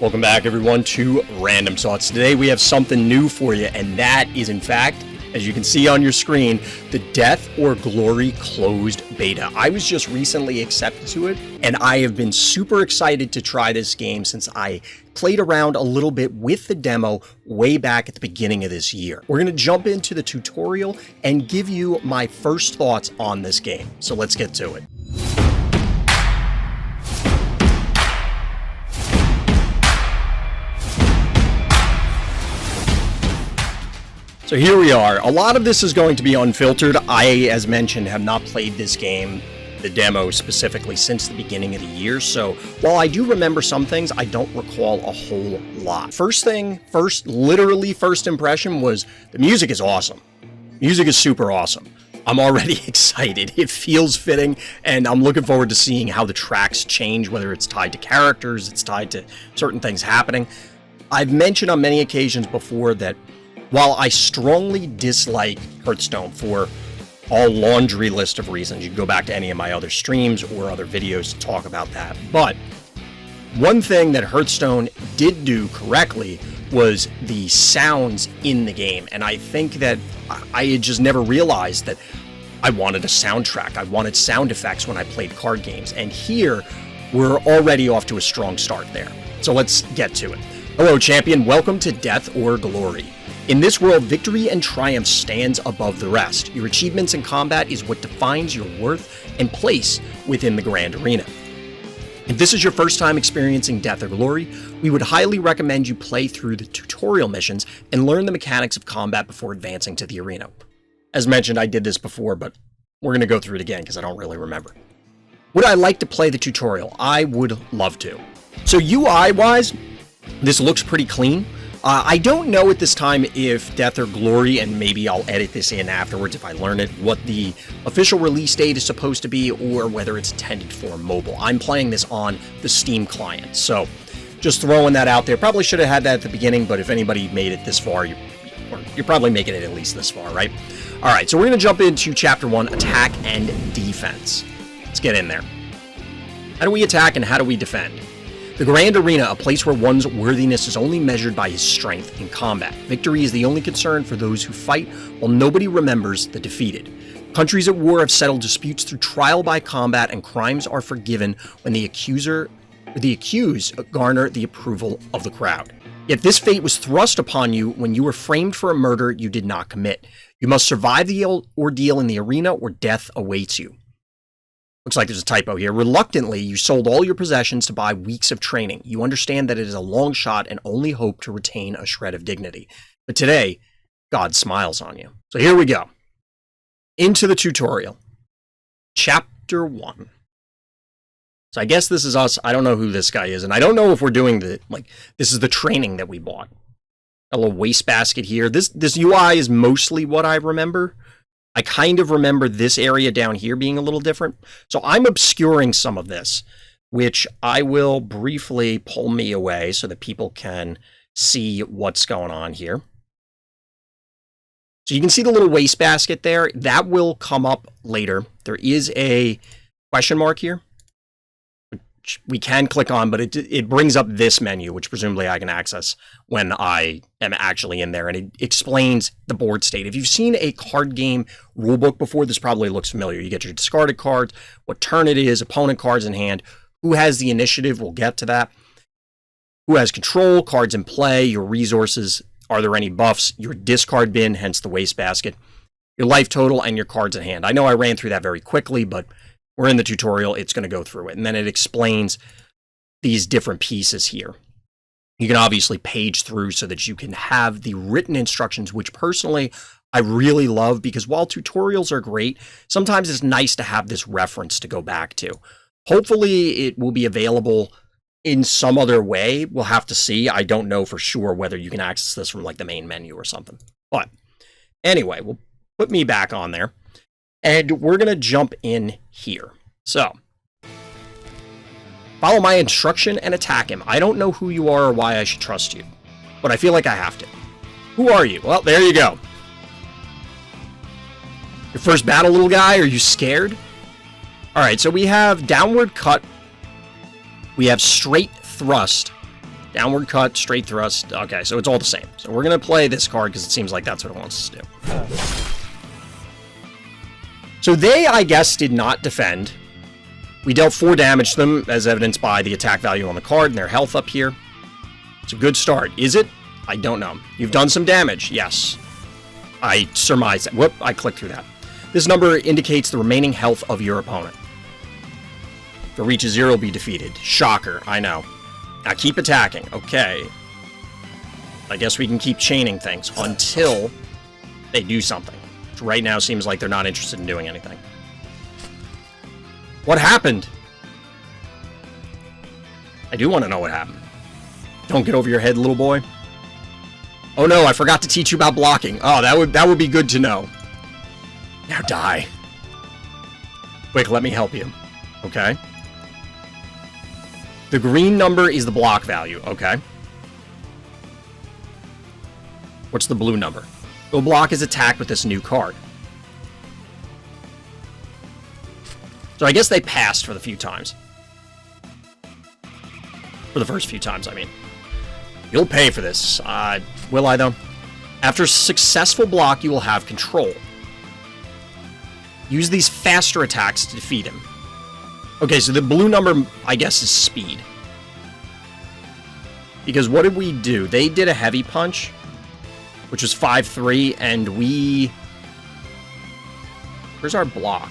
Welcome back, everyone, to Random Thoughts. Today we have something new for you, and that is, in fact, as you can see on your screen, the Death or Glory closed beta. I was just recently accepted to it, and I have been super excited to try this game since I played around a little bit with the demo way back at the beginning of this year. We're going to jump into the tutorial and give you my first thoughts on this game. So let's get to it. So here we are. A lot of this is going to be unfiltered. I, as mentioned, have not played this game, the demo specifically, since the beginning of the year. So while I do remember some things, I don't recall a whole lot. First impression was the music is awesome. Music is super awesome. I'm already excited. It feels fitting, and I'm looking forward to seeing how the tracks change, whether it's tied to characters, it's tied to certain things happening. I've mentioned on many occasions before that while I strongly dislike Hearthstone for a laundry list of reasons, you can go back to any of my other streams or other videos to talk about that. But one thing that Hearthstone did do correctly was the sounds in the game. And I think that I had just never realized that I wanted a soundtrack. I wanted sound effects when I played card games. And here, we're already off to a strong start there. So let's get to it. Hello, champion. Welcome to Death or Glory. In this world, victory and triumph stands above the rest. Your achievements in combat is what defines your worth and place within the grand arena. If this is your first time experiencing Death or Glory, we would highly recommend you play through the tutorial missions and learn the mechanics of combat before advancing to the arena. As mentioned, I did this before, but we're going to go through it again because I don't really remember. Would I like to play the tutorial? I would love to. So UI-wise, this looks pretty clean. I don't know at this time if Death or Glory, and maybe I'll edit this in afterwards if I learn it, what the official release date is supposed to be or whether it's intended for mobile. I'm playing this on the Steam client, so just throwing that out there. Probably should have had that at the beginning, but if anybody made it this far, you're probably making it at least this far, right? All right, so we're going to jump into Chapter 1, Attack and Defense. Let's get in there. How do we attack and how do we defend? The Grand Arena, a place where one's worthiness is only measured by his strength in combat. Victory is the only concern for those who fight, while nobody remembers the defeated. Countries at war have settled disputes through trial by combat, and crimes are forgiven when the accused garner the approval of the crowd. Yet this fate was thrust upon you when you were framed for a murder you did not commit. You must survive the ordeal in the arena, or death awaits you. Looks like there's a typo here. Reluctantly, you sold all your possessions to buy weeks of training. You understand that it is a long shot and only hope to retain a shred of dignity. But today, God smiles on you. So here we go. Into the tutorial. Chapter 1. So I guess this is us. I don't know who this guy is, and I don't know if we're doing this is the training that we bought. A little wastebasket here. This UI is mostly what I remember. I kind of remember this area down here being a little different. So I'm obscuring some of this, which I will briefly pull me away so that people can see what's going on here. So you can see the little wastebasket there. That will come up later. There is a question mark here, which we can click on, but it brings up this menu, which presumably I can access when I am actually in there, and it explains the board state. If you've seen a card game rulebook before, this probably looks familiar. You get your discarded cards, what turn it is, opponent cards in hand, who has the initiative, we'll get to that, who has control, cards in play, your resources, are there any buffs, your discard bin, hence the wastebasket, your life total, and your cards in hand. I know I ran through that very quickly, but we're in the tutorial, it's going to go through it. And then it explains these different pieces here. You can obviously page through so that you can have the written instructions, which personally I really love, because while tutorials are great, sometimes it's nice to have this reference to go back to. Hopefully it will be available in some other way. We'll have to see. I don't know for sure whether you can access this from like the main menu or something. But anyway, we'll put me back on there. And we're going to jump in here. So, follow my instruction and attack him. I don't know who you are or why I should trust you, but I feel like I have to. Who are you? Well, there you go. Your first battle, little guy? Are you scared? All right, so we have downward cut. We have straight thrust. Downward cut, straight thrust. Okay, so it's all the same. So we're going to play this card because it seems like that's what it wants us to do. So they, I guess, did not defend. We dealt 4 damage to them, as evidenced by the attack value on the card and their health up here. It's a good start. Is it? I don't know. You've done some damage. Yes. I surmised that. Whoop, I clicked through that. This number indicates the remaining health of your opponent. If it reaches 0, be defeated. Shocker, I know. Now keep attacking. Okay. I guess we can keep chaining things until they do something. Which right now seems like they're not interested in doing anything. What happened? I do want to know what happened. Don't get over your head, little boy. Oh no, I forgot to teach you about blocking. Oh, that would be good to know. Now die. Quick, let me help you. Okay. The green number is the block value. Okay. What's the blue number? Go block his attack with this new card. So I guess they passed for the few times. For the first few times, I mean. You'll pay for this. Will I, though? After a successful block, you will have control. Use these faster attacks to defeat him. Okay, so the blue number, I guess, is speed. Because what did we do? They did a heavy punch, which was 5-3, and we... Where's our block?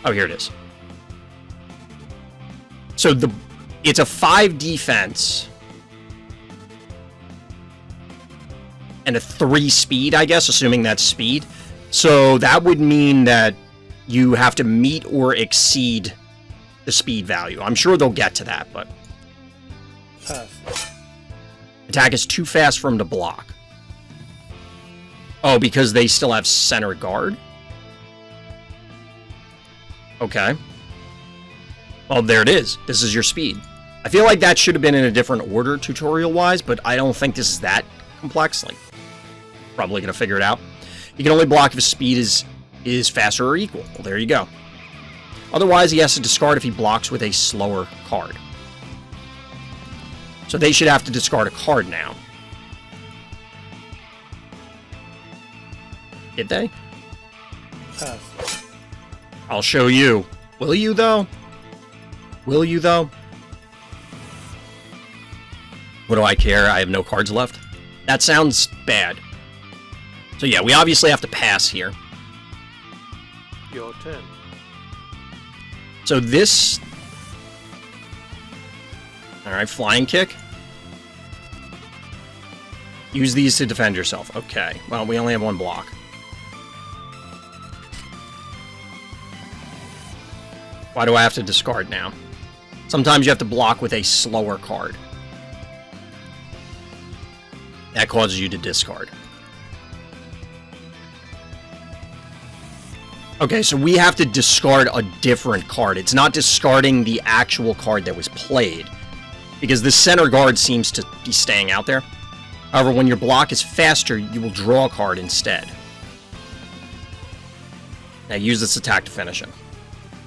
Oh, here it is. So it's a 5 defense and a 3 speed, I guess, assuming that's speed. So that would mean that you have to meet or exceed the speed value. I'm sure they'll get to that, but... Attack is too fast for him to block. Oh, because they still have center guard? Okay. Well, there it is. This is your speed. I feel like that should have been in a different order tutorial-wise, but I don't think this is that complex. Like, probably going to figure it out. You can only block if his speed is faster or equal. Well, there you go. Otherwise, he has to discard if he blocks with a slower card. So they should have to discard a card now. Did they? I'll show you. Will you, though? Will you, though? What do I care? I have no cards left. That sounds bad. So yeah, we obviously have to pass here. Your turn. So this... Alright, flying kick. Use these to defend yourself. Okay, well, we only have 1 block. Why do I have to discard now? Sometimes you have to block with a slower card. That causes you to discard. Okay, so we have to discard a different card. It's not discarding the actual card that was played, because the center guard seems to be staying out there. However, when your block is faster, you will draw a card instead. Now use this attack to finish him.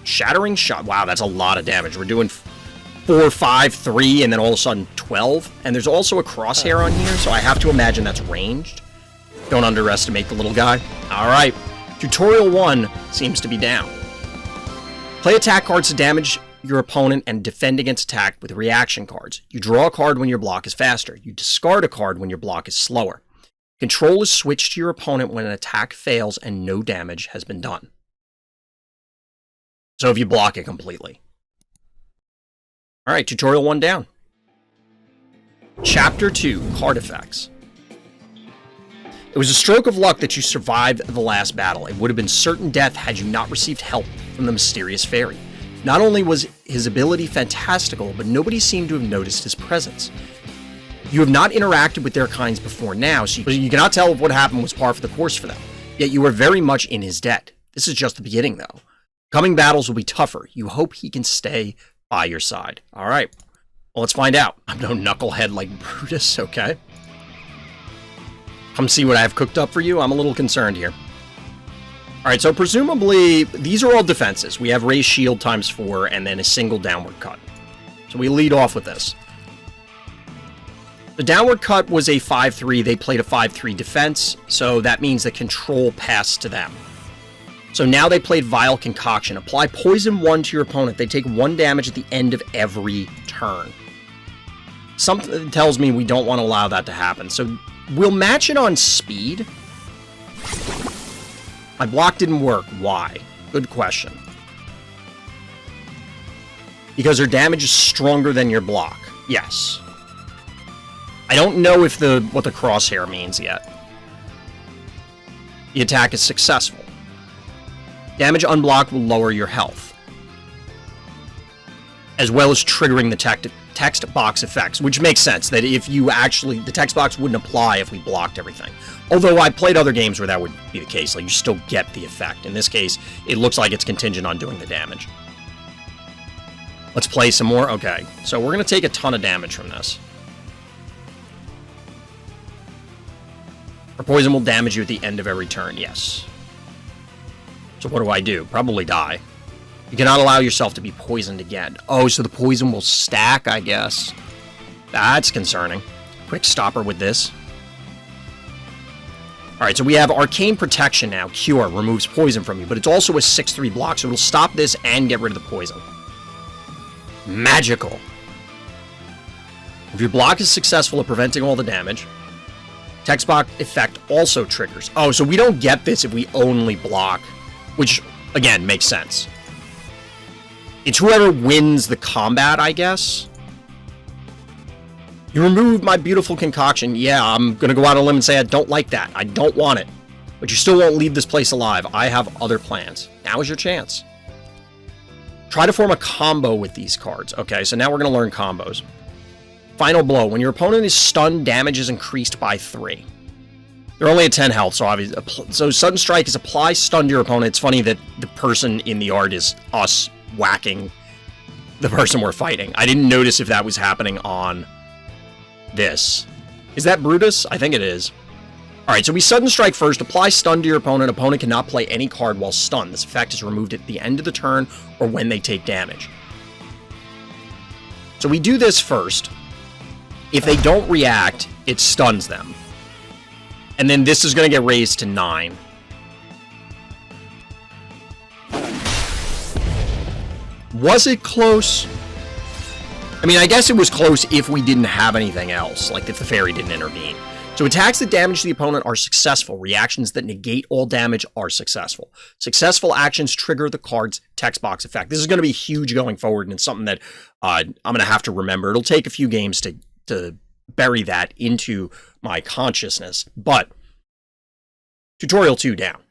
Shattering shot. Wow, that's a lot of damage. We're doing 4, 5, 3, and then all of a sudden 12. And there's also a crosshair on here, so I have to imagine that's ranged. Don't underestimate the little guy. Alright. Tutorial 1 seems to be down. Play attack cards to damage your opponent and defend against attack with reaction cards. You draw a card when your block is faster. You discard a card when your block is slower. Control is switched to your opponent when an attack fails and no damage has been done. So if you block it completely. Alright, tutorial 1 down. Chapter 2, Card Effects. It was a stroke of luck that you survived the last battle. It would have been certain death had you not received help from the mysterious fairy. Not only was his ability fantastical, but nobody seemed to have noticed his presence. You have not interacted with their kinds before now, so you cannot tell if what happened was par for the course for them. Yet you are very much in his debt. This is just the beginning, though. Coming battles will be tougher. You hope he can stay by your side. Alright, well, let's find out. I'm no knucklehead like Brutus, okay? Come see what I have cooked up for you. I'm a little concerned here. Alright, so presumably, these are all defenses. We have raised shield ×4 and then a single downward cut. So we lead off with this. The downward cut was a 5-3. They played a 5-3 defense, so that means the control passed to them. So now they played Vile Concoction. Apply Poison 1 to your opponent. They take 1 damage at the end of every turn. Something tells me we don't want to allow that to happen. So we'll match it on speed. My block didn't work. Why? Good question. Because her damage is stronger than your block. Yes. I don't know if what the crosshair means yet. The attack is successful. Damage unblocked will lower your health, as well as triggering the text box effects, which makes sense, that if you actually, the text box wouldn't apply if we blocked everything. Although I played other games where that would be the case, like you still get the effect. In this case, it looks like it's contingent on doing the damage. Let's play some more. Okay, so we're going to take a ton of damage from this. Her poison will damage you at the end of every turn, yes. So what do? Probably die. You cannot allow yourself to be poisoned again. Oh, so the poison will stack, I guess. That's concerning. Quick stopper with this. Alright, so we have Arcane Protection now. Cure, removes poison from you, but it's also a 6-3 block, so it'll stop this and get rid of the poison. Magical. If your block is successful at preventing all the damage, text box effect also triggers. Oh, so we don't get this if we only block, which, again, makes sense. It's whoever wins the combat, I guess. You removed my beautiful concoction. Yeah, I'm going to go out on a limb and say I don't like that. I don't want it. But you still won't leave this place alive. I have other plans. Now is your chance. Try to form a combo with these cards. Okay, so now we're going to learn combos. Final blow. When your opponent is stunned, damage is increased by 3. They're only at 10 health, so obviously. So Sudden Strike is apply stun to your opponent. It's funny that the person in the art is us whacking the person we're fighting. I didn't notice if that was happening on this. Is that Brutus? I think it is. Alright, so we Sudden Strike first. Apply stun to your opponent. Opponent cannot play any card while stunned. This effect is removed at the end of the turn or when they take damage. So we do this first. If they don't react, it stuns them. And then this is going to get raised to 9. Was it close? I mean, I guess it was close if we didn't have anything else, like if the fairy didn't intervene. So attacks that damage the opponent are successful. Reactions that negate all damage are successful. Successful actions trigger the card's text box effect. This is going to be huge going forward, and it's something that I'm going to have to remember. It'll take a few games to bury that into my consciousness. But Tutorial 2 down.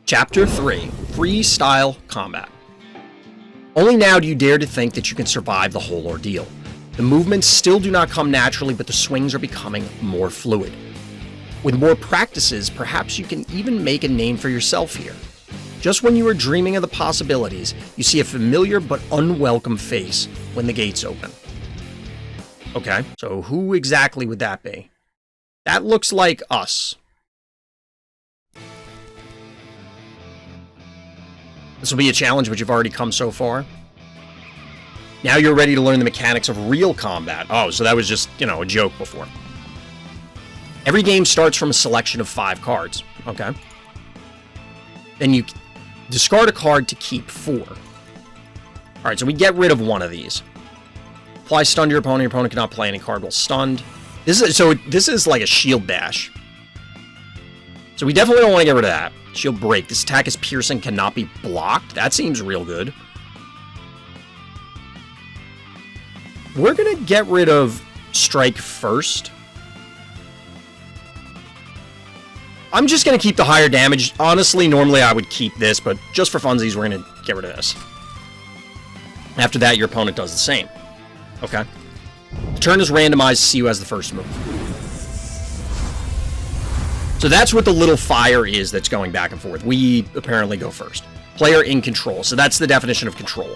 Chapter 3, Freestyle Combat. Only now do you dare to think that you can survive the whole ordeal. The movements still do not come naturally, but the swings are becoming more fluid. With more practices, perhaps you can even make a name for yourself here. Just when you are dreaming of the possibilities, you see a familiar but unwelcome face when the gates open. Okay, so who exactly would that be? That looks like us. This will be a challenge, but you've already come so far. Now you're ready to learn the mechanics of real combat. Oh, so that was just, a joke before. Every game starts from a selection of 5 cards. Okay. Then you discard a card to keep 4. Alright, so we get rid of one of these. Apply stun to your opponent. Your opponent cannot play any card while stunned. This is like a shield bash. So we definitely don't want to get rid of that. Shield break. This attack is piercing, cannot be blocked. That seems real good. We're going to get rid of strike first. I'm just going to keep the higher damage. Honestly, normally I would keep this, but just for funsies, we're going to get rid of this. After that, your opponent does the same. Okay. The turn is randomized to see who has the first move. So that's what the little fire is that's going back and forth. We apparently go first. Player in control. So that's the definition of control.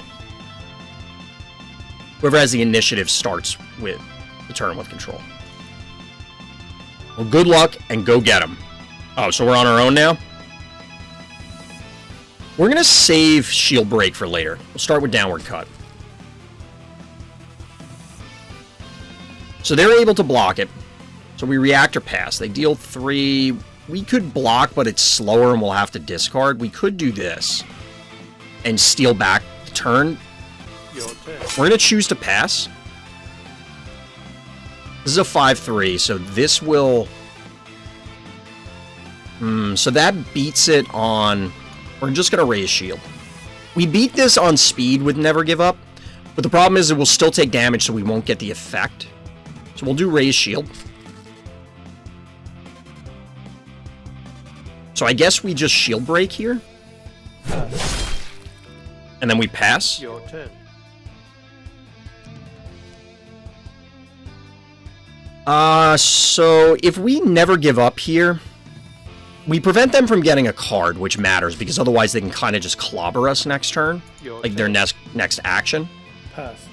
Whoever has the initiative starts with the turn with control. Well, good luck and go get them. Oh, so we're on our own now? We're going to save shield break for later. We'll start with downward cut. So they're able to block it. So we reactor pass. They deal 3. We could block, but it's slower and we'll have to discard. We could do this and steal back the turn. Your turn. We're going to choose to pass. This is a 5-3, so this will... so that beats it on... We're just going to raise shield. We beat this on speed with Never Give Up, but the problem is it will still take damage, so we won't get the effect. So we'll do raise shield. So I guess we just shield break here. And then we pass. Your turn. So if we never give up here, we prevent them from getting a card, which matters, because otherwise they can kind of just clobber us next turn. Your Like turn. their next action. Pass.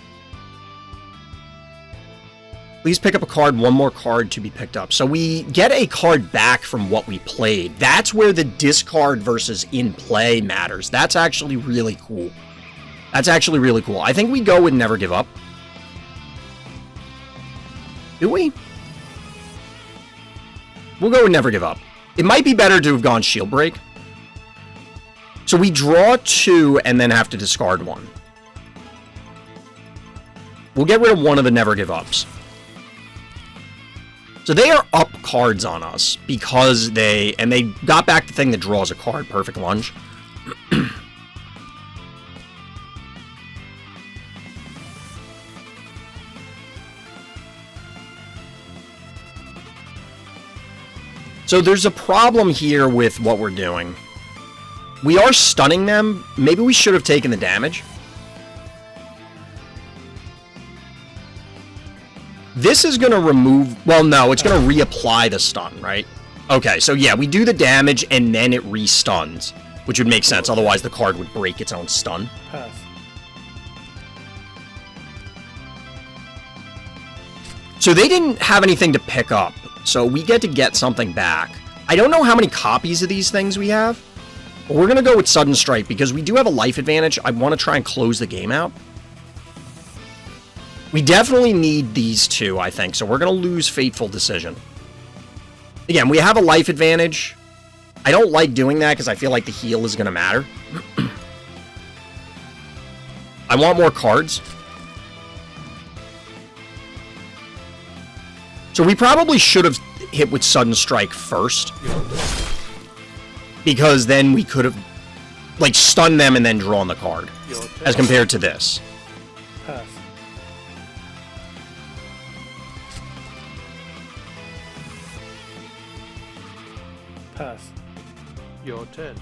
Please pick up a card, one more card to be picked up. So we get a card back from what we played. That's where the discard versus in play matters. That's actually really cool. That's actually really cool. I think we go with Never Give Up. Do we? We'll go with Never Give Up. It might be better to have gone Shield Break. So we draw 2 and then have to discard 1. We'll get rid of one of the Never Give Ups. So they are up cards on us because they got back the thing that draws a card, Perfect Lunge. So there's a problem here with what we're doing. We are stunning them. Maybe we should have taken the damage. This is going to remove... Well, no, it's going to reapply the stun, right? Okay, so yeah, we do the damage and then it restuns, which would make sense. Otherwise, the card would break its own stun. Pass. So they didn't have anything to pick up, so we get something back. I don't know how many copies of these things we have, but we're going to go with Sudden Strike because we do have a life advantage. I want to try and close the game out. We definitely need these two, I think, so we're going to lose Fateful Decision. Again, we have a life advantage. I don't like doing that because I feel like the heal is going to matter. I want more cards. So we probably should have hit with Sudden Strike first. Because then we could have, like, stunned them and then drawn the card. As compared to this. Pass. Pass. Your turn.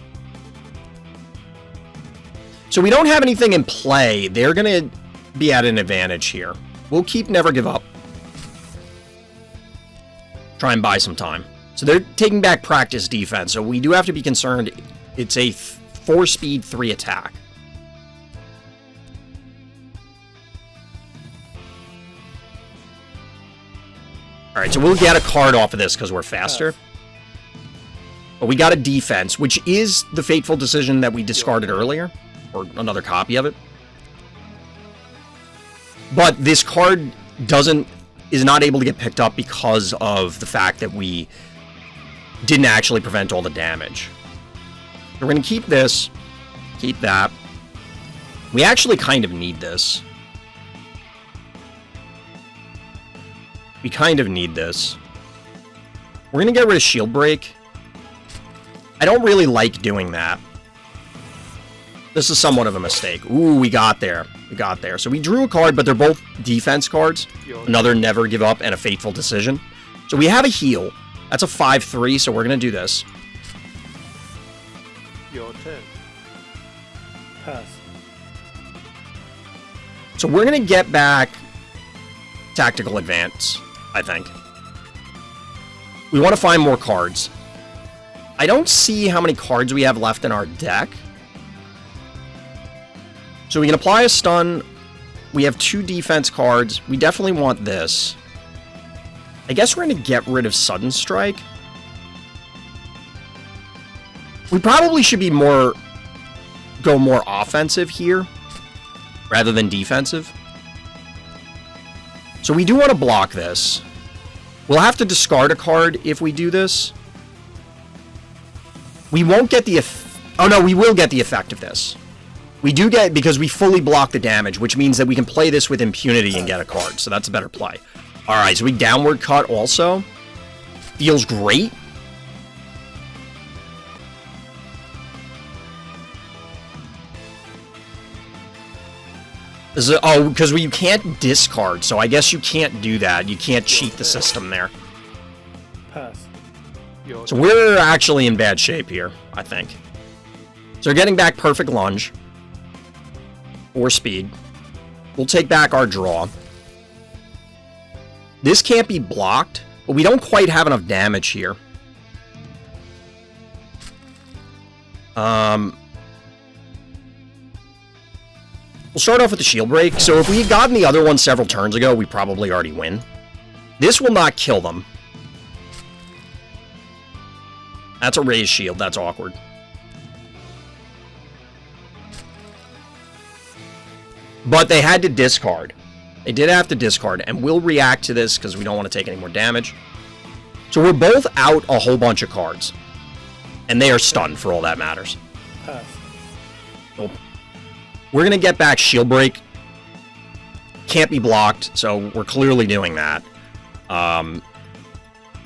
So we don't have anything in play. They're going to be at an advantage here. We'll keep Never Give Up. Try and buy some time. So they're taking back practice defense, so we do have to be concerned. It's a 4-speed, 3 attack. Alright, so we'll get a card off of this because we're faster. But we got a defense, which is the Fateful Decision that we discarded earlier. Or another copy of it. But this card is not able to get picked up because of the fact that we didn't actually prevent all the damage. We're going to keep this, keep that. We actually kind of need this. We kind of need this. We're going to get rid of Shield Break. I don't really like doing that. This is somewhat of a mistake. Ooh, we got there. We got there. So we drew a card, but they're both defense cards. Another Never Give Up and a Fateful Decision. So we have a heal. That's a 5-3, so we're going to do this. Your turn. Pass. So we're going to get back Tactical Advance, I think. We want to find more cards. I don't see how many cards we have left in our deck. So we can apply a stun. We have 2 defense cards. We definitely want this. I guess we're going to get rid of Sudden Strike. We probably should be go more offensive here rather than defensive. So we do want to block this. We'll have to discard a card if we do this. We won't get the... Oh, no, we will get the effect of this. We do get... Because we fully block the damage, which means that we can play this with impunity and get a card. So that's a better play. Alright, so we downward cut also. Feels great. Oh, because you can't discard, so I guess you can't do that. You can't cheat the system there. Pass. So we're actually in bad shape here, I think. So we're getting back perfect lunge. Or speed. We'll take back our draw. This can't be blocked, but we don't quite have enough damage here. We'll start off with the shield break. So if we had gotten the other one several turns ago, we probably already win. This will not kill them. That's a raised shield. That's awkward. But they had to discard. They did have to discard, and we'll react to this because we don't want to take any more damage. So we're both out a whole bunch of cards. And they are stunned for all that matters. Pass. Well, we're going to get back shield break. Can't be blocked, so we're clearly doing that.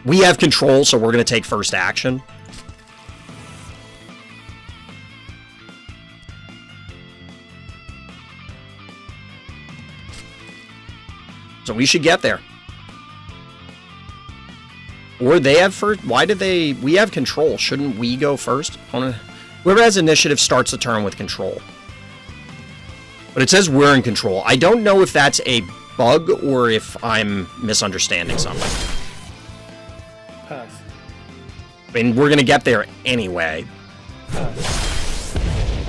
We have control, so we're going to take first action. So we should get there. Or they have first. Why did they... We have control. Shouldn't we go first? Whoever has initiative starts the turn with control. But it says we're in control. I don't know if that's a bug or if I'm misunderstanding something. Pass. I mean, we're going to get there anyway. Pass.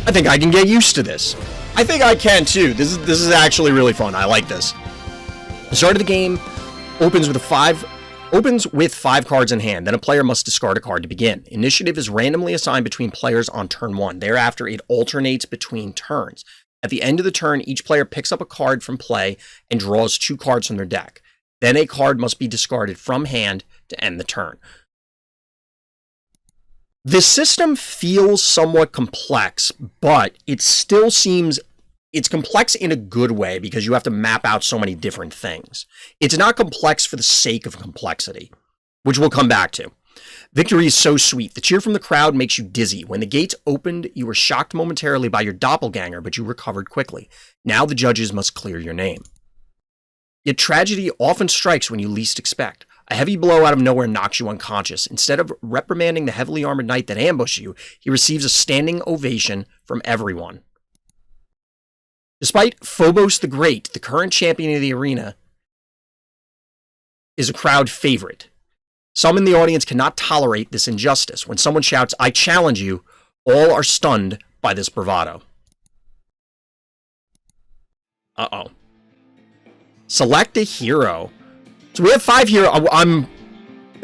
I think I can get used to this. I think I can too. This is actually really fun. I like this. The start of the game opens with five cards in hand. Then a player must discard a card to begin. Initiative is randomly assigned between players on turn 1. Thereafter, it alternates between turns. At the end of the turn, each player picks up a card from play and draws 2 cards from their deck. Then a card must be discarded from hand to end the turn. The system feels somewhat complex, but it still seems... It's complex in a good way because you have to map out so many different things. It's not complex for the sake of complexity, which we'll come back to. Victory is so sweet. The cheer from the crowd makes you dizzy. When the gates opened, you were shocked momentarily by your doppelganger, but you recovered quickly. Now the judges must clear your name. Yet tragedy often strikes when you least expect. A heavy blow out of nowhere knocks you unconscious. Instead of reprimanding the heavily armored knight that ambushed you, he receives a standing ovation from everyone. Despite Phobos the Great, the current champion of the arena, is a crowd favorite. Some in the audience cannot tolerate this injustice. When someone shouts, "I challenge you," all are stunned by this bravado. Uh-oh. Select a hero. So we have 5 here.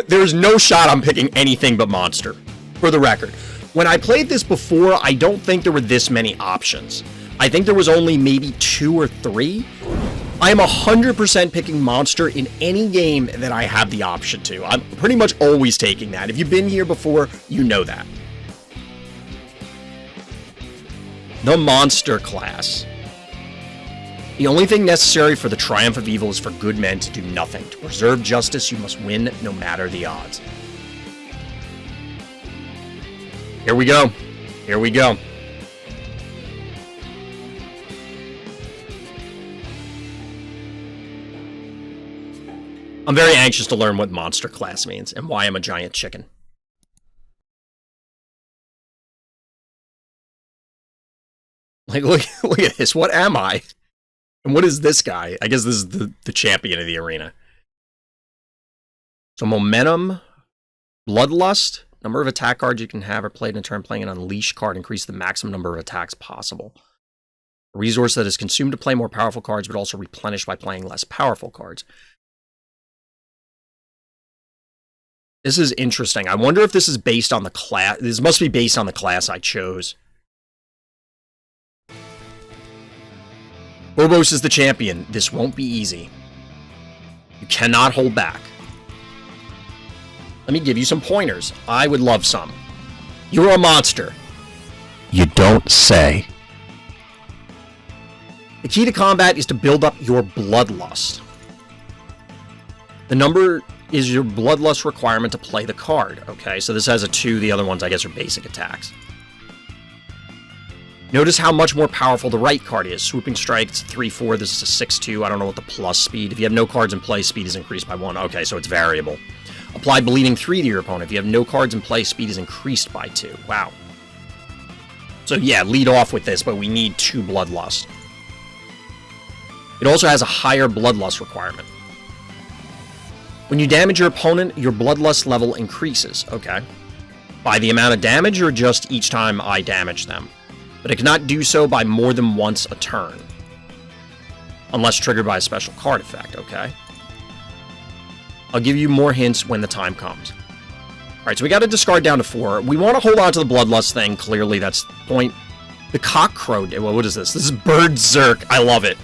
There's no shot I'm picking anything but monster, for the record. When I played this before, I don't think there were this many options. I think there was only maybe 2 or 3. I am 100% picking monster in any game that I have the option to. I'm pretty much always taking that. If you've been here before, you know that. The monster class. The only thing necessary for the triumph of evil is for good men to do nothing. To preserve justice, you must win no matter the odds. Here we go. Here we go. I'm very anxious to learn what monster class means and why I'm a giant chicken. Like, look at this. What am I? And what is this guy? I guess this is the champion of the arena. So momentum, bloodlust, number of attack cards you can have or played in a turn. Playing an unleash card increase the maximum number of attacks possible. A resource that is consumed to play more powerful cards, but also replenished by playing less powerful cards. This is interesting. I wonder if this is based on the class. This must be based on the class I chose. Phobos is the champion. This won't be easy. You cannot hold back. Let me give you some pointers. I would love some. You're a monster. You don't say. The key to combat is to build up your bloodlust. The number is your bloodlust requirement to play the card. Okay, so this has a 2. The other ones, I guess, are basic attacks. Notice how much more powerful the right card is. Swooping Strike, it's a 3-4. This is a 6-2. I don't know what the plus speed. If you have no cards in play, speed is increased by 1. Okay, so it's variable. Apply Bleeding 3 to your opponent. If you have no cards in play, speed is increased by 2. Wow. So yeah, lead off with this, but we need 2 Bloodlust. It also has a higher Bloodlust requirement. When you damage your opponent, your Bloodlust level increases. Okay. By the amount of damage or just each time I damage them? But it cannot do so by more than once a turn. Unless triggered by a special card effect, okay? I'll give you more hints when the time comes. Alright, so we got to discard down to 4. We want to hold on to the Bloodlust thing, clearly that's the point. The Cockcrow... Well, what is this? This is Berserk. I love it.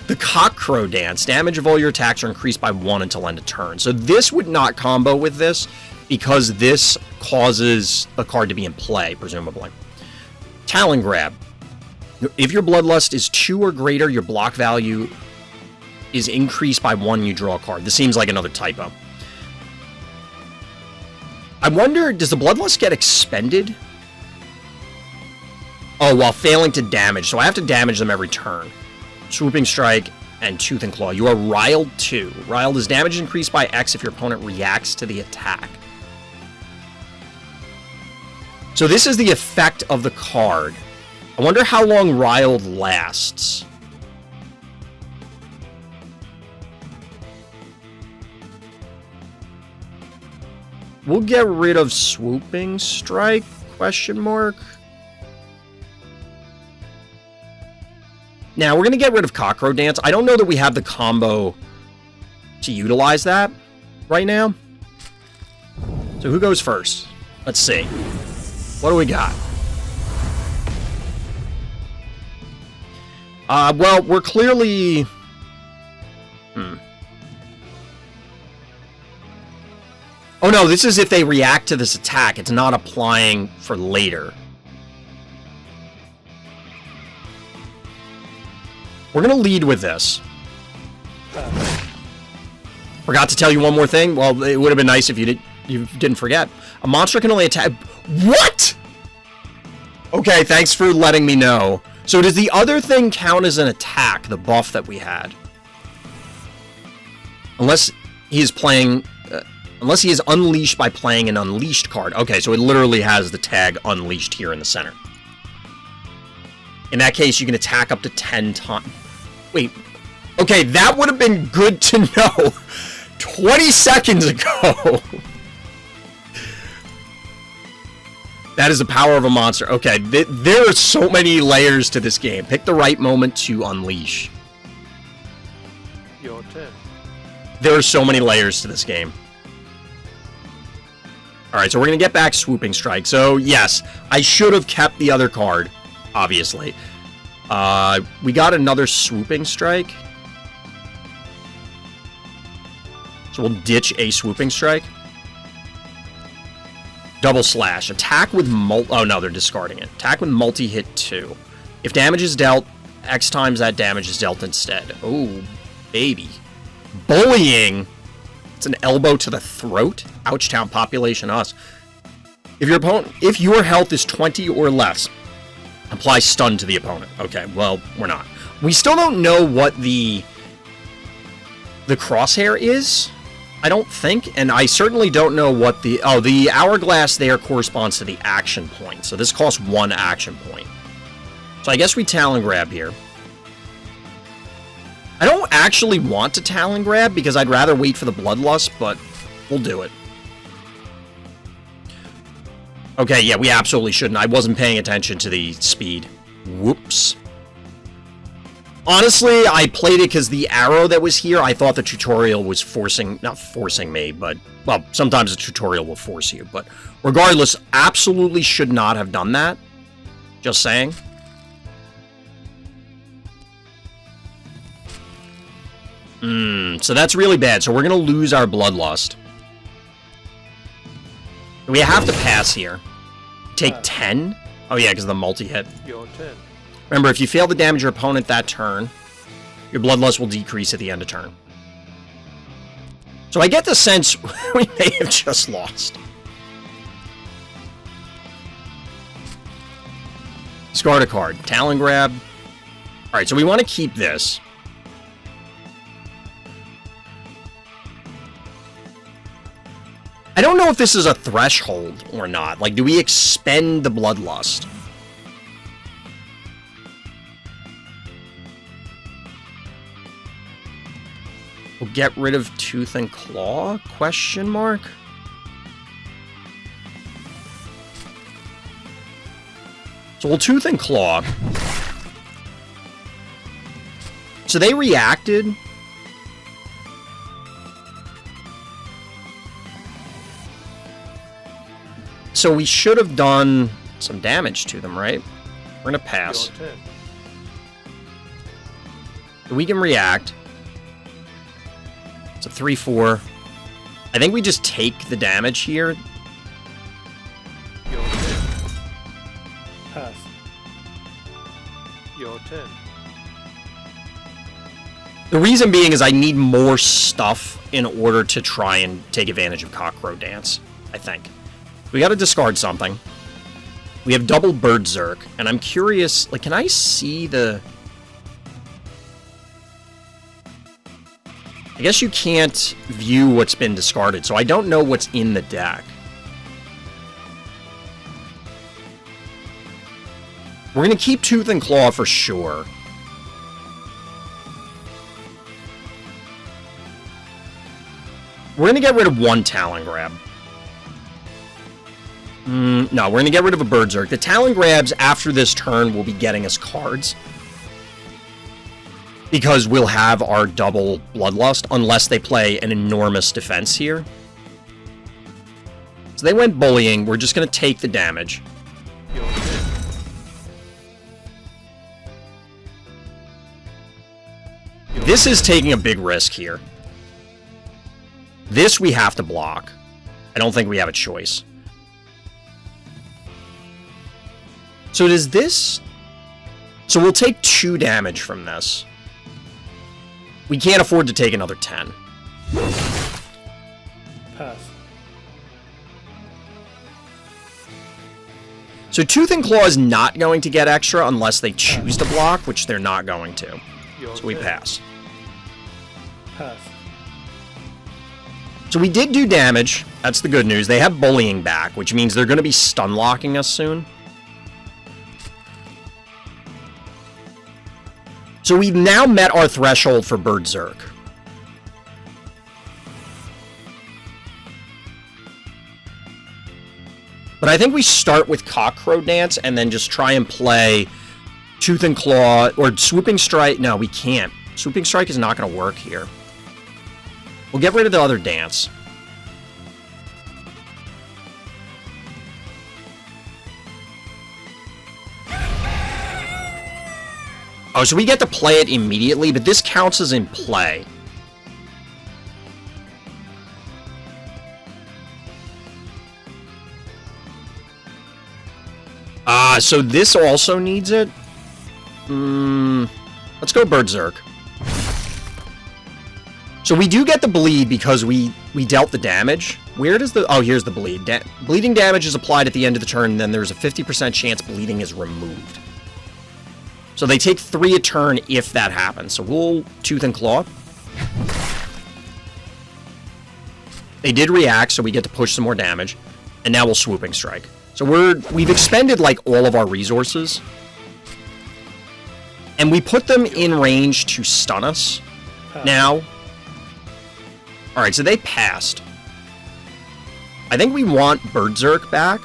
The Cockcrow Dance. Damage of all your attacks are increased by 1 until end of turn. So this would not combo with this, because this causes a card to be in play, presumably. Talon Grab. If your Bloodlust is 2 or greater, your block value is increased by 1 and you draw a card. This seems like another typo. I wonder, does the Bloodlust get expended? Oh, while failing to damage. So I have to damage them every turn. Swooping Strike and Tooth and Claw. You are Riled 2. Riled is damage increased by X if your opponent reacts to the attack. So this is the effect of the card. I wonder how long Riled lasts. We'll get rid of Swooping Strike? Question mark. Now, we're going to get rid of Cockcrow Dance. I don't know that we have the combo to utilize that right now. So who goes first? Let's see. What do we got? Well, we're clearly... Oh no, this is if they react to this attack. It's not applying for later. We're going to lead with this. Forgot to tell you one more thing. Well, it would have been nice if you didn't forget. A monster can only attack... What?! Okay, thanks for letting me know. So does the other thing count as an attack, the buff that we had? Unless he is playing... unless he is unleashed by playing an unleashed card. Okay, so it literally has the tag unleashed here in the center. In that case, you can attack up to 10 times. Wait. Okay, that would have been good to know 20 seconds ago. That is the power of a monster. Okay, there are so many layers to this game. Pick the right moment to unleash. Your turn. There are so many layers to this game. Alright, so we're going to get back Swooping Strike. So, yes, I should have kept the other card, obviously. We got another Swooping Strike. So we'll ditch a Swooping Strike. Double Slash. Attack with oh no, they're discarding it. Attack with multi-hit 2. If damage is dealt, X times that damage is dealt instead. Oh, baby. Bullying. It's an elbow to the throat. Ouchtown population us. If your health is 20 or less, apply stun to the opponent. Okay, well, we're not. We still don't know what the crosshair is. I don't think, and I certainly don't know what the... Oh, the hourglass there corresponds to the action point, so this costs 1 action point. So I guess we Talon Grab here. I don't actually want to Talon Grab, because I'd rather wait for the Bloodlust, but we'll do it. Okay, yeah, we absolutely shouldn't. I wasn't paying attention to the speed. Whoops. Honestly, I played it because the arrow that was here, I thought the tutorial was not forcing me, but, well, sometimes the tutorial will force you, but regardless, absolutely should not have done that. Just saying. So that's really bad. So we're going to lose our Bloodlust. We have to pass here. Take 10? Oh yeah, because of the multi-hit. Your turn. Remember, if you fail to damage your opponent that turn, your Bloodlust will decrease at the end of turn. So I get the sense we may have just lost. Discard a card. Talon Grab. Alright, so we want to keep this. I don't know if this is a threshold or not. Like, do we expend the Bloodlust? We'll get rid of Tooth and Claw? Question mark? So we'll Tooth and Claw. So they reacted. So we should have done some damage to them, right? We're gonna pass. Your turn. We can react. It's a 3-4. I think we just take the damage here. Your turn. Pass. Your turn. The reason being is I need more stuff in order to try and take advantage of Cockcrow Dance, I think. We gotta discard something. We have double Berserk, and I'm curious, like, can I see the... I guess you can't view what's been discarded, so I don't know what's in the deck. We're gonna keep Tooth and Claw for sure. We're gonna get rid of one Talon Grab. No, we're gonna get rid of a Berserk. The Talon Grabs after this turn will be getting us cards. Because we'll have our double Bloodlust, unless they play an enormous defense here. So they went bullying. We're just gonna take the damage. Your turn. This is taking a big risk here. This we have to block. I don't think we have a choice. So does this... So we'll take 2 damage from this. We can't afford to take another 10. Pass. So Tooth and Claw is not going to get extra unless they choose to block, which they're not going to. Your So we turn. pass. Pass. So we did do damage. That's the good news. They have bullying back, which means they're going to be stun locking us soon. So we've now met our threshold for Berserk. But I think we start with Cockcrow Dance and then just try and play Tooth and Claw or Swooping Strike. No, we can't. Swooping Strike is not going to work here. We'll get rid of the other dance. Oh, so we get to play it immediately, but this counts as in play. So this also needs it? Let's go Berserk. So we do get the bleed because we dealt the damage. Where does the... Oh, here's the bleed. Bleeding damage is applied at the end of the turn, and then there's a 50% chance bleeding is removed. So they take 3 a turn if that happens. So we'll Tooth and Claw. They did react, so we get to push some more damage. And now we'll Swooping Strike. So we've expended, like, all of our resources. And we put them in range to stun us now. Alright, so they passed. I think we want Berserk back.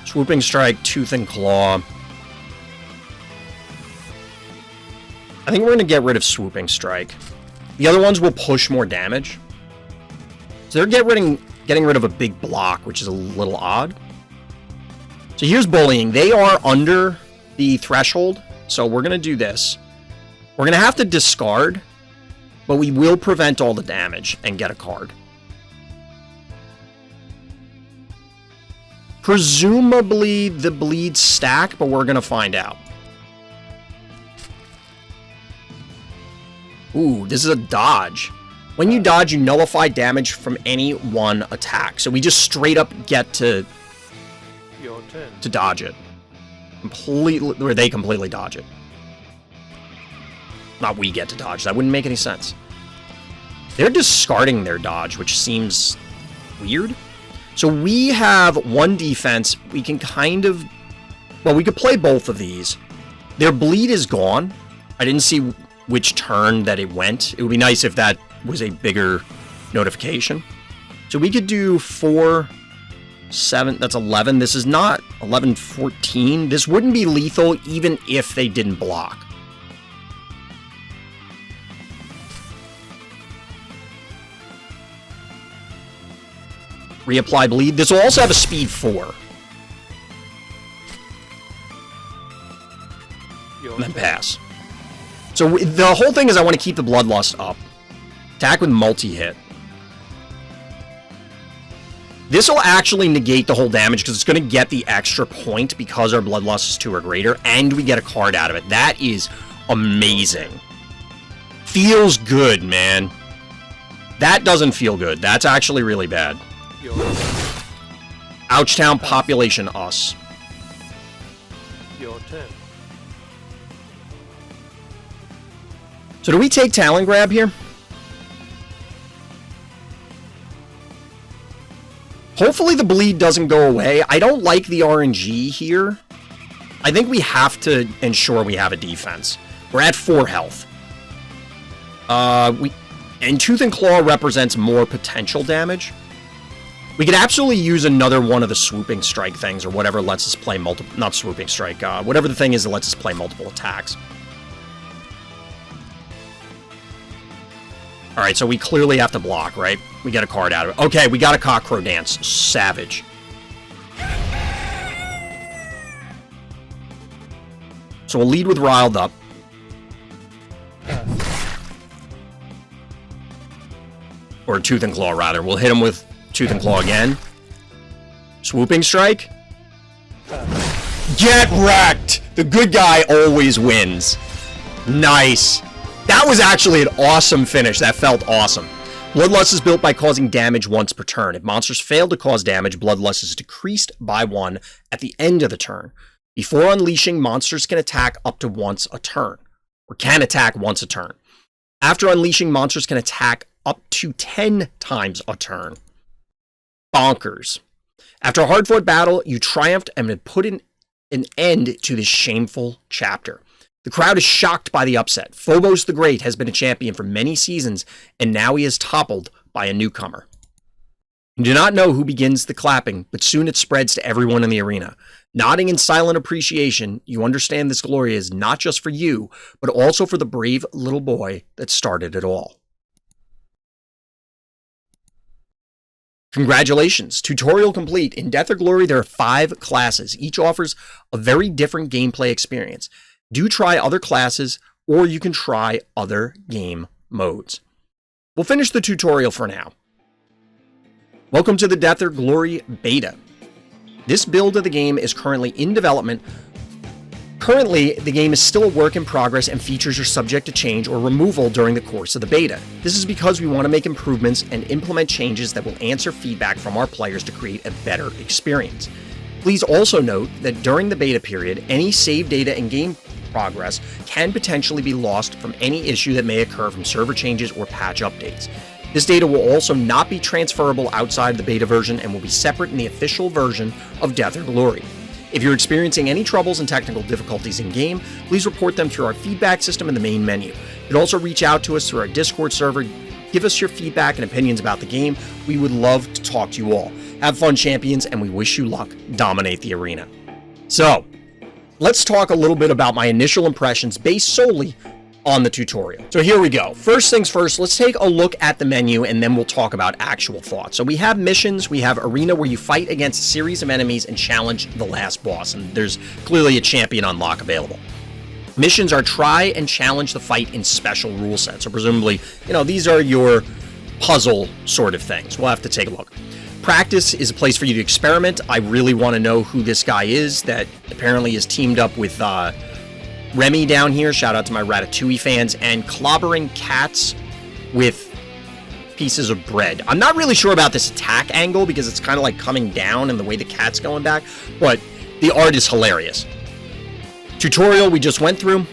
Swooping Strike, Tooth and Claw. I think we're going to get rid of Swooping Strike. The other ones will push more damage. So they're getting rid of a big block, which is a little odd. So here's bullying. They are under the threshold, so we're going to do this. We're going to have to discard, but we will prevent all the damage and get a card. Presumably the bleeds stack, but we're going to find out. Ooh, this is a dodge. When you dodge, you nullify damage from any one attack. So we just straight up get to Your turn. dodge it. Completely, or they completely dodge it. Not we get to dodge. That wouldn't make any sense. They're discarding their dodge, which seems weird. So we have one defense. We can kind of... Well, we could play both of these. Their bleed is gone. I didn't see which turn that it went. It would be nice if that was a bigger notification. So we could do 4, 7, that's 11. This is not 11, 14. This wouldn't be lethal even if they didn't block. Reapply bleed. This will also have a speed 4. And then pass. So the whole thing is I want to keep the Bloodlust up. Attack with multi-hit. This will actually negate the whole damage because it's going to get the extra point because our Bloodlust is 2 or greater, and we get a card out of it. That is amazing. Feels good, man. That doesn't feel good. That's actually really bad. Ouchtown population us. Your turn. So do we take Talon Grab here? Hopefully the bleed doesn't go away. I don't like the RNG here. I think we have to ensure we have a defense. We're at 4 health. And Tooth and Claw represents more potential damage. We could absolutely use another one of the Swooping Strike things, or whatever lets us play multiple... Not Swooping Strike, whatever the thing is that lets us play multiple attacks. Alright, so we clearly have to block, right? We get a card out of it. Okay, we got a Cockcrow Dance. Savage. So we'll lead with Riled Up. Or Tooth and Claw, rather. We'll hit him with Tooth and Claw again. Swooping Strike. Get wrecked! The good guy always wins. Nice. That was actually an awesome finish. That felt awesome. Bloodlust is built by causing damage once per turn. If monsters fail to cause damage, Bloodlust is decreased by 1 at the end of the turn. Before unleashing, monsters can attack up to once a turn. Or can attack once a turn. After unleashing, monsters can attack up to 10 times a turn. Bonkers. After a hard-fought battle, you triumphed and have put an end to this shameful chapter. The crowd is shocked by the upset. Phobos the Great has been a champion for many seasons, and now he is toppled by a newcomer. You do not know who begins the clapping, but soon it spreads to everyone in the arena. Nodding in silent appreciation, you understand this glory is not just for you, but also for the brave little boy that started it all. Congratulations, tutorial complete. In Death or Glory, there are 5 classes. Each offers a very different gameplay experience. Do try other classes, or you can try other game modes. We'll finish the tutorial for now. Welcome to the Death or Glory beta. This build of the game is currently in development. Currently, the game is still a work in progress and features are subject to change or removal during the course of the beta. This is because we want to make improvements and implement changes that will answer feedback from our players to create a better experience. Please also note that during the beta period, any save data and game progress can potentially be lost from any issue that may occur from server changes or patch updates. This data will also not be transferable outside the beta version and will be separate in the official version of Death or Glory. If you're experiencing any troubles and technical difficulties in-game, please report them through our feedback system in the main menu. You can also reach out to us through our Discord server. Give us your feedback and opinions about the game. We would love to talk to you all. Have fun, champions, and we wish you luck. Dominate the arena. So, let's talk a little bit about my initial impressions based solely on the tutorial. So here we go. First things first, let's take a look at the menu and then we'll talk about actual thoughts. So we have missions, we have arena where you fight against a series of enemies and challenge the last boss, and there's clearly a champion unlock available. Missions are try and challenge the fight in special rule sets. So presumably, these are your puzzle sort of things. We'll have to take a look. Practice is a place for you to experiment. I really want to know who this guy is that apparently is teamed up with Remy down here. Shout out to my Ratatouille fans. And clobbering cats with pieces of bread. I'm not really sure about this attack angle because it's kind of like coming down and the way the cat's going back, but the art is hilarious. Tutorial we just went through.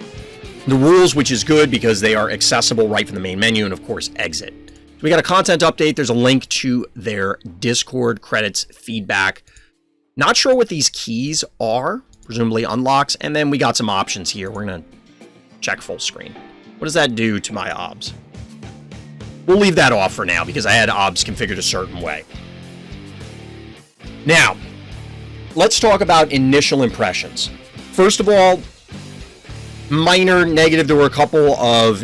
The rules, which is good because they are accessible right from the main menu, and of course exit. So we got a content update. There's a link to their Discord, credits, feedback. Not sure what these keys are. Presumably unlocks. And then we got some options here. We're going to check full screen. What does that do to my OBS? We'll leave that off for now because I had OBS configured a certain way. Now, let's talk about initial impressions. First of all, minor negative. There were a couple of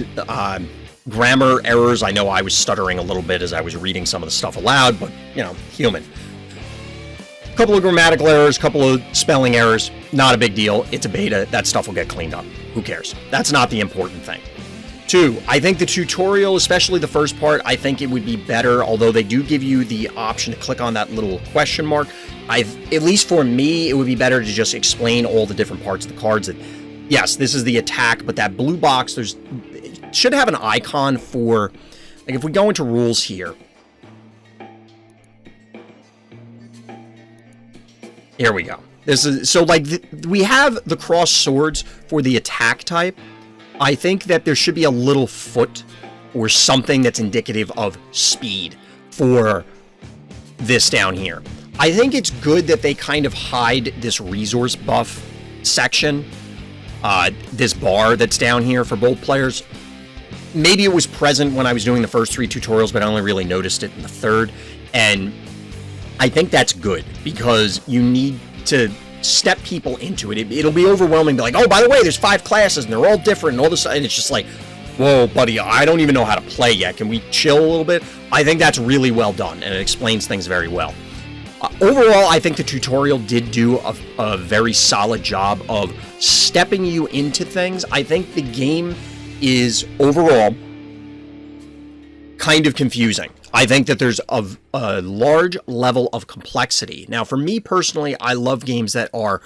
grammar errors. I know I was stuttering a little bit as I was reading some of the stuff aloud, but, human. A couple of grammatical errors, couple of spelling errors. Not a big deal. It's a beta. That stuff will get cleaned up. Who cares? That's not the important thing. 2, I think the tutorial, especially the first part, I think it would be better, although they do give you the option to click on that little question mark. At least for me, it would be better to just explain all the different parts of the cards. That, yes, this is the attack, but that blue box, it should have an icon for, like if we go into rules here. Here we go. This is, so like, we have the cross swords for the attack type. I think that there should be a little foot or something that's indicative of speed for this down here. I think it's good that they kind of hide this resource buff section, this bar that's down here for both players. Maybe it was present when I was doing the first 3 tutorials, but I only really noticed it in the third. And I think that's good because you need to step people into it. It'll be overwhelming. Be like, oh, by the way, there's 5 classes and they're all different and all this. And it's just like, whoa, buddy, I don't even know how to play yet. Can we chill a little bit? I think that's really well done and it explains things very well. Overall, I think the tutorial did do a very solid job of stepping you into things. I think the game is overall kind of confusing. I think that there's a large level of complexity. Now, for me personally, I love games that are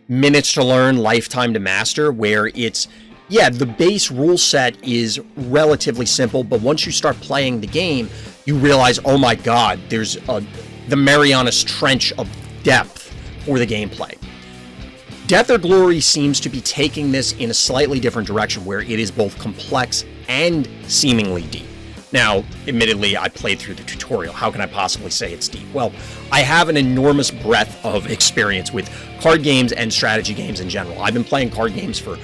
minutes to learn, lifetime to master, where it's, yeah, the base rule set is relatively simple, but once you start playing the game, you realize, oh my god, there's the Marianas Trench of depth for the gameplay. Death or Glory seems to be taking this in a slightly different direction, where it is both complex and seemingly deep. Now, admittedly, I played through the tutorial. How can I possibly say it's deep? Well, I have an enormous breadth of experience with card games and strategy games in general. I've been playing card games for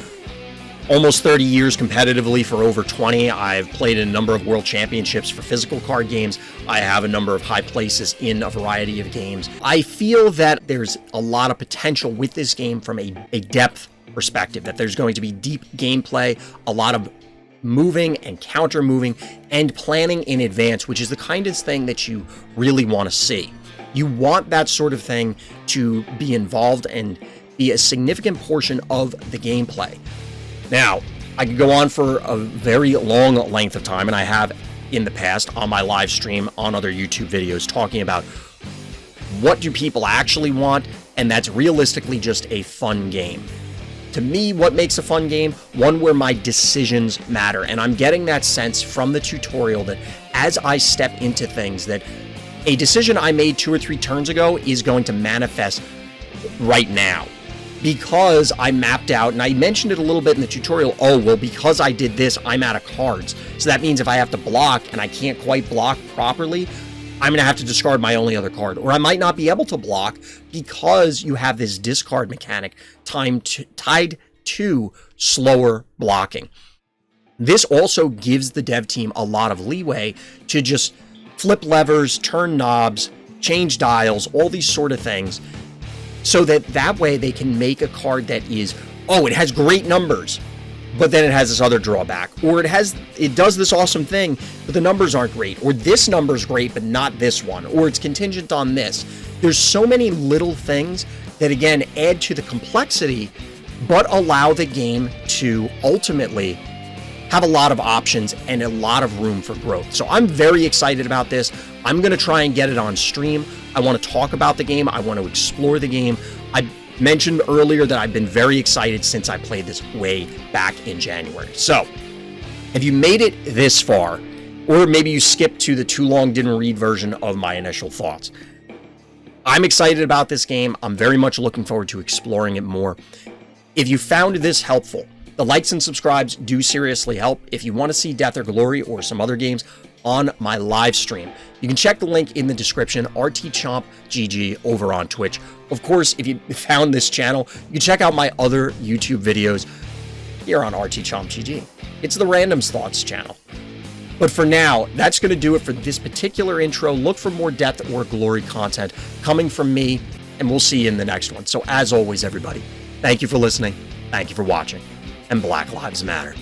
almost 30 years competitively, for over 20. I've played in a number of world championships for physical card games. I have a number of high places in a variety of games. I feel that there's a lot of potential with this game from a depth perspective, that there's going to be deep gameplay, a lot of moving and counter moving and planning in advance, which is the kind of thing that you really want to see. You want that sort of thing to be involved and be a significant portion of the gameplay. Now, I could go on for a very long length of time, and I have in the past on my live stream, on other YouTube videos, talking about what do people actually want, and that's realistically just a fun game. To me, what makes a fun game? One where my decisions matter. And I'm getting that sense from the tutorial that as I step into things, that a decision I made 2 or 3 turns ago is going to manifest right now. Because I mapped out, and I mentioned it a little bit in the tutorial, oh, well, because I did this, I'm out of cards. So that means if I have to block and I can't quite block properly, I'm going to have to discard my only other card. Or I might not be able to block because you have this discard mechanic tied to slower blocking. This also gives the dev team a lot of leeway to just flip levers, turn knobs, change dials, all these sort of things, so that way they can make a card that is, oh, it has great numbers, but then it has this other drawback, or it does this awesome thing, but the numbers aren't great, or this number's great, but not this one, or it's contingent on this. There's so many little things that, again, add to the complexity, but allow the game to ultimately have a lot of options and a lot of room for growth. So I'm very excited about this. I'm going to try and get it on stream. I want to talk about the game. I want to explore the game. I mentioned earlier that I've been very excited since I played this way back in January. So if you made it this far, or maybe you skipped to the too long didn't read version of my initial thoughts, I'm excited about this game. I'm very much looking forward to exploring it more. If you found this helpful, the likes and subscribes do seriously help. If you want to see Death or Glory or some other games on my live stream, you can check the link in the description, RTChompGG over on Twitch. Of course, if you found this channel, you can check out my other YouTube videos here on RTChompGG. It's the Randoms Thoughts channel. But for now, that's going to do it for this particular intro. Look for more Death or Glory content coming from me, and we'll see you in the next one. So as always, everybody, thank you for listening, thank you for watching, and Black Lives Matter.